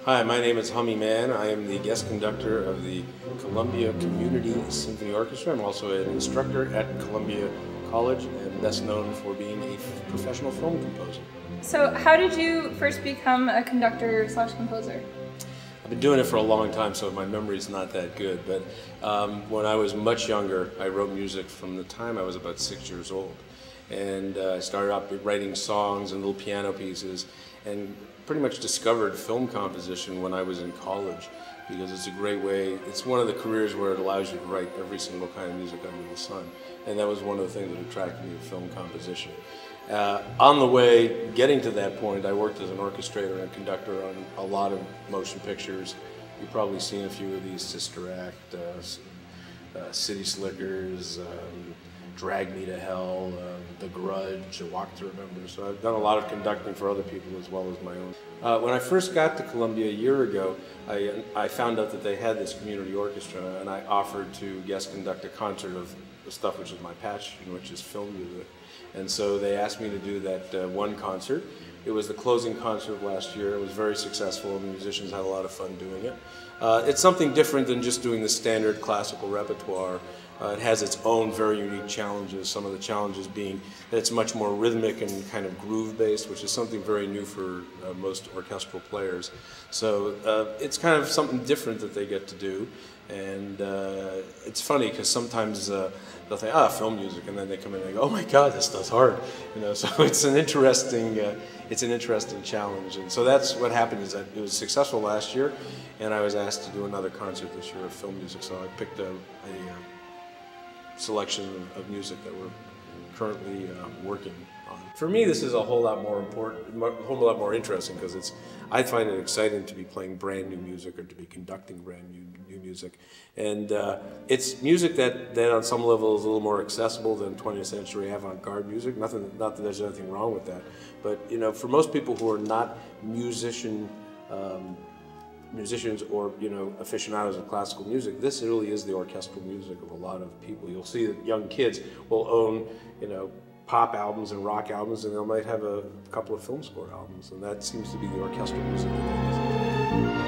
Hi, my name is Hummy Man. I am the guest conductor of the Columbia Community Symphony Orchestra. I'm also an instructor at Columbia College and best known for being a professional film composer. So how did you first become a conductor slash composer? I've been doing it for a long time, so my memory's not that good, but when I was much younger, I wrote music from the time I was about 6 years old. And I started out writing songs and little piano pieces, and pretty much discovered film composition when I was in college, because it's a great way, it's one of the careers where it allows you to write every single kind of music under the sun. And that was one of the things that attracted me to film composition. On the way, getting to that point, I worked as an orchestrator and conductor on a lot of motion pictures. You've probably seen a few of these: Sister Act, City Slickers, Drag Me to Hell, The Grudge, A Walk to Remember. So I've done a lot of conducting for other people as well as my own. When I first got to Columbia a year ago, I found out that they had this community orchestra, and I offered to guest conduct a concert of the stuff which is my passion, which is film music. And so they asked me to do that one concert. It was the closing concert of last year. It was very successful, and the musicians had a lot of fun doing it. It's something different than just doing the standard classical repertoire. It has its own very unique challenges, some of the challenges being that it's much more rhythmic and kind of groove-based, which is something very new for most orchestral players. So it's kind of something different that they get to do. And it's funny because sometimes they'll think, film music, and then they come in and they go, oh my God, this stuff's hard. You know, so it's an interesting challenge. And so that's what happened, is that it was successful last year, and I was asked to do another concert this year of film music. So I picked a selection of music that we're currently working on. For me, this is a whole lot more important, a whole lot more interesting, because I find it exciting to be playing brand new music or to be conducting brand new music. And it's music that on some level is a little more accessible than 20th century avant-garde music. Not that there's anything wrong with that, but you know, for most people who are not musicians or aficionados of classical music, this really is the orchestral music of a lot of people. You'll see that young kids will own pop albums and rock albums, and they might have a couple of film score albums, and that seems to be the orchestral music that they listen to.